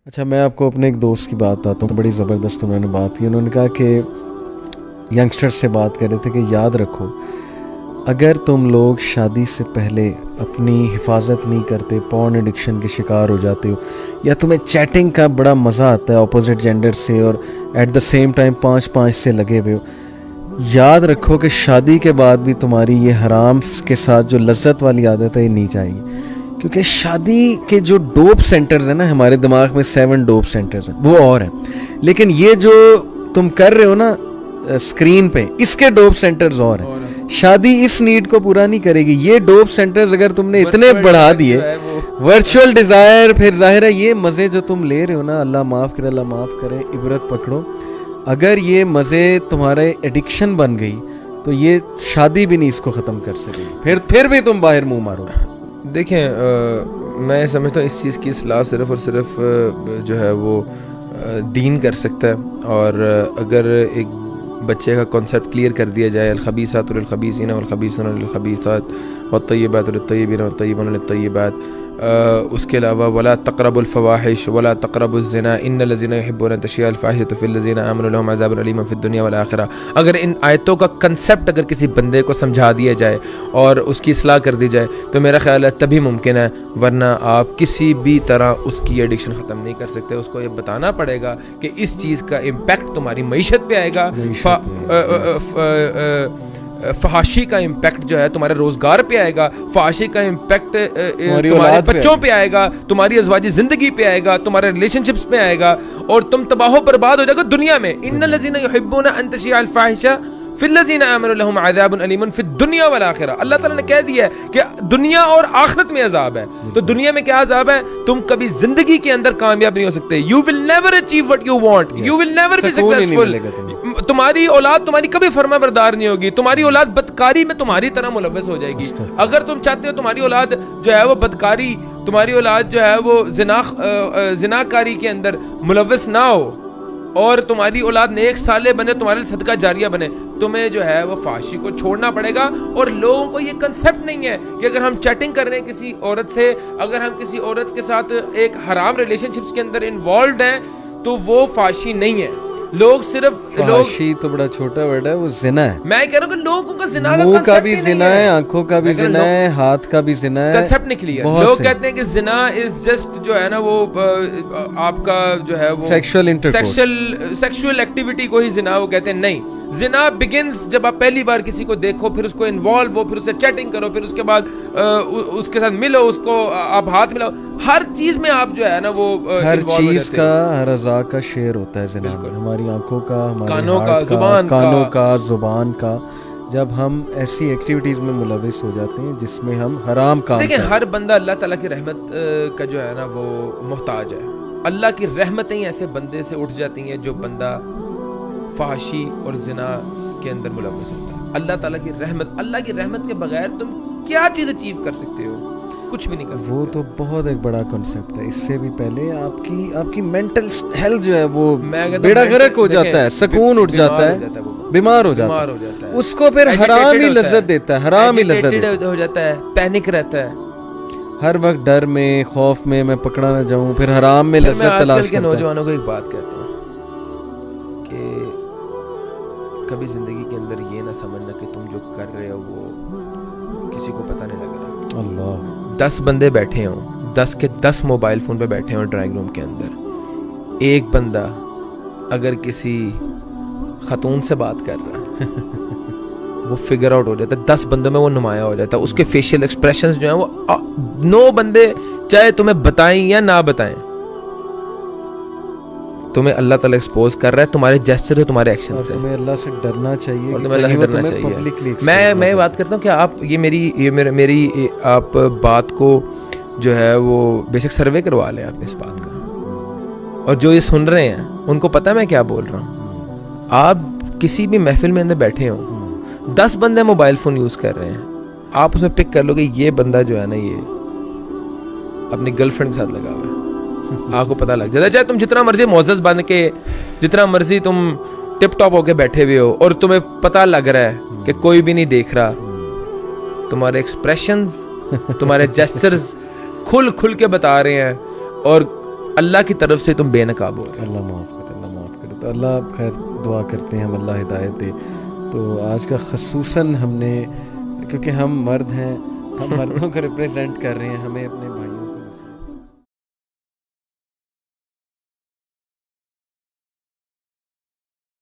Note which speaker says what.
Speaker 1: اچھا، میں آپ کو اپنے ایک دوست کی بات بتاتا ہوں. بڑی زبردست انہوں نے بات کی. انہوں نے کہا کہ ینگسٹر سے بات کر رہے تھے کہ یاد رکھو اگر تم لوگ شادی سے پہلے اپنی حفاظت نہیں کرتے، پورن ایڈکشن کے شکار ہو جاتے ہو، یا تمہیں چیٹنگ کا بڑا مزہ آتا ہے اپوزٹ جینڈر سے اور ایٹ دا سیم ٹائم 5 سے لگے ہوئے ہو، یاد رکھو کہ شادی کے بعد بھی تمہاری یہ حرام کے ساتھ جو لذت والی عادت ہے یہ نہیں جائے گی. کیونکہ شادی کے جو ڈوپ سینٹرز ہیں نا، ہمارے دماغ میں 7 ڈوپ سینٹرز ہیں، وہ اور ہیں، لیکن یہ جو تم کر رہے ہو نا اسکرین پہ، اس کے ڈوپ سینٹرز اور ہیں. شادی اس نیڈ کو پورا نہیں کرے گی. یہ ڈوپ سینٹرز اگر تم نے اتنے بڑھا دیے، ورچوئل ڈیزائر، پھر ظاہر ہے یہ مزے جو تم لے رہے ہو نا، اللہ معاف کرے، اللہ معاف کرے، عبرت پکڑو. اگر یہ مزے تمہارے ایڈکشن بن گئی تو یہ شادی بھی نہیں اس کو ختم کر سکے، پھر بھی تم باہر منہ مارو.
Speaker 2: دیکھیں میں سمجھتا ہوں اس چیز کی اصلاح صرف اور صرف جو ہے وہ دین کر سکتا ہے. اور اگر ایک بچے کا کانسیپٹ کلیئر کر دیا جائے، الخبیثات للخبیثین والخبیثون للخبیثات والطیبات للطیبین والطیبون للطیبات، اس کے علاوہ ولا تقربوا الفواحش ولا تقربوا الزنا ان الذين يحبون ان تشيع الفاحشة في الذين آمنوا لهم عذاب أليم في الدنيا والآخرة. اگر ان آیتوں کا کنسیپٹ اگر کسی بندے کو سمجھا دیا جائے اور اس کی اصلاح کر دی جائے تو میرا خیال ہے تبھی ممکن ہے، ورنہ آپ کسی بھی طرح اس کی ایڈکشن ختم نہیں کر سکتے. اس کو یہ بتانا پڑے گا کہ اس چیز کا امپیکٹ تمہاری معیشت پہ آئے گا، فحاشی کا امپیکٹ جو ہے تمہارے روزگار پہ آئے گا، فحاشی کا امپیکٹ تمہارے بچوں پہ آئے گا، تمہاری ازواجی زندگی پہ آئے گا، تمہارے ریلیشن شپس پہ آئے گا، اور تم تباہ و برباد ہو جائے گا دنیا میں. ان الذین یحبون ان تشیع الفاحشہ فی الذین آمنوا لهم عذاب علیم فی الدنیا والآخرہ. اللہ تعالیٰ نے کہہ دیا ہے کہ دنیا اور آخرت میں عذاب ہے. تو دنیا میں کیا عذاب ہے؟ تم کبھی زندگی کے اندر کامیاب نہیں ہو سکتے. You will never achieve what you want, you will never be successful. تمہاری اولاد تمہاری کبھی فرما بردار نہیں ہوگی، تمہاری اولاد بدکاری میں تمہاری طرح ملوث ہو جائے گی. اگر تم چاہتے ہو تمہاری اولاد جو ہے وہ بدکاری، تمہاری اولاد جو ہے وہ زناکاری کے اندر ملوث نہ ہو، اور تمہاری اولاد نیک صالح بنے، تمہارے لیے صدقہ جاریہ بنے، تمہیں جو ہے وہ فحاشی کو چھوڑنا پڑے گا. اور لوگوں کو یہ کنسیپٹ نہیں ہے کہ اگر ہم چیٹنگ کر رہے ہیں کسی عورت سے، اگر ہم کسی عورت کے ساتھ ایک حرام ریلیشن شپس کے اندر انوالوڈ ہیں تو وہ فحاشی نہیں ہے. لوگ صرف
Speaker 1: فحاشی تو بڑا چھوٹا ورڈ ہے، وہ زنا ہے.
Speaker 2: میں کہہ رہا ہوں کہ لوگوں کا زنا کا
Speaker 1: منہ کا
Speaker 2: کنسیپٹ
Speaker 1: بھی زنا ہے، آنکھوں کا بھی زنا ہے، ہاتھ کا بھی زنا ہے،
Speaker 2: کنسیپٹ نکلی ہے. لوگ کہتے ہیں کہ زنا از جسٹ جو ہے نا وہ آپ کا جو ہے وہ سیکشل ایکٹیویٹی کو ہی زنا وہ کہتے ہیں. نہیں، زنا بگنز جب آپ پہلی بار کسی کو دیکھو، پھر اس کو انوالو ہو، پھر اس سے چیٹنگ کرو، پھر اس کے بعد اس کے ساتھ ملو، اس کو آپ ہاتھ ملاؤ، ہر چیز میں آپ جو ہے نا وہ
Speaker 1: ہر چیز کا، ہر اعضاء کا شیئر ہوتا ہے زنا میں. ہماری آنکھوں کا، ہمارے
Speaker 2: کانوں کا،
Speaker 1: کانوں کا، زبان کا. جب ہم ایسی ایکٹیویٹیز میں ملوث ہو جاتے ہیں جس میں ہم حرام کام
Speaker 2: دیکھیں، ہر بندہ اللہ تعالیٰ کی رحمت کا جو ہے نا وہ محتاج ہے. اللہ کی رحمتیں ایسے بندے سے اٹھ جاتی ہیں جو بندہ فحاشی اور زنا کے اندر ملوث ہوتا ہے. اللہ تعالیٰ کی رحمت، اللہ کی رحمت کے بغیر تم کیا چیز اچیو کر سکتے ہو؟ کچھ بھی نہیں کر سکتے.
Speaker 1: وہ تو بہت ایک بڑا کنسیپٹ ہے. اس سے بھی پہلے آپ کی مینٹل ہیلتھ جو ہے وہ بیڑا غرق ہو جاتا ہے، سکون اٹھ جاتا ہے، بیمار ہو جاتا ہے. اس کو پھر حرام ہی لذت دیتا ہے، حرام ہی لذت
Speaker 2: ہو جاتا ہے، پینک رہتا ہے
Speaker 1: ہر وقت، ڈر میں، خوف میں میں نہ جاؤں، پھر حرام میں لذت تلاش کرتا ہے.
Speaker 2: نوجوانوں کو ایک بات کہتا ہوں کہ کبھی زندگی کے اندر یہ نہ سمجھنا کہ تم جو کر رہے ہو وہ کسی کو پتہ نہیں لگ رہا.
Speaker 1: اللہ،
Speaker 2: 10 بندے بیٹھے ہوں، 10 کے 10 موبائل فون پہ بیٹھے ہوں ڈرائنگ روم کے اندر، ایک بندہ اگر کسی خاتون سے بات کر رہا ہے وہ فگر آؤٹ ہو جاتا ہے، 10 بندوں میں وہ نمایاں ہو جاتا ہے. اس کے فیشیل ایکسپریشنز جو ہیں وہ 9 بندے چاہے تمہیں بتائیں یا نہ بتائیں، تمہیں اللہ تعالیٰ ایکسپوز کر رہا ہے تمہارے جیسچر سے، تمہارے ایکشن سے.
Speaker 1: تمہیں اللہ سے ڈرنا چاہیے،
Speaker 2: اور تمہیں اللہ سے ڈرنا چاہیے. میں بات کرتا ہوں کہ آپ یہ میری آپ بات کو جو ہے وہ بیسک سروے کروا لیں آپ اس بات کا. اور جو یہ سن رہے ہیں ان کو پتہ ہے میں کیا بول رہا ہوں. آپ کسی بھی محفل میں اندر بیٹھے ہوں، 10 بندے موبائل فون یوز کر رہے ہیں، آپ اس میں پک کر لو کہ یہ بندہ جو ہے نا یہ اپنی گرل فرینڈ کے ساتھ لگا ہوا ہے. آپ کو پتہ لگ جاتا ہے. چاہے تم جتنا مرضی معزز بن کے، جتنا مرضی تم ٹپ ٹاپ ہو کے بیٹھے ہوئے ہو، اور تمہیں پتہ لگ رہا ہے کہ کوئی بھی نہیں دیکھ رہا، تمہارے ایکسپریشنز، تمہارے جیسچرز کھل کے بتا رہے ہیں، اور اللہ کی طرف سے تم بے نقاب ہو رہے.
Speaker 1: اللہ معاف کرے، اللہ معاف کرے. تو اللہ خیر دعا کرتے ہیں ہم اللہ ہدایت دے. تو آج کا خصوصاً ہم نے، کیونکہ ہم مرد ہیں، ہم مردوں کو ریپریزنٹ کر رہے ہیں، ہمیں اپنے بھائیوں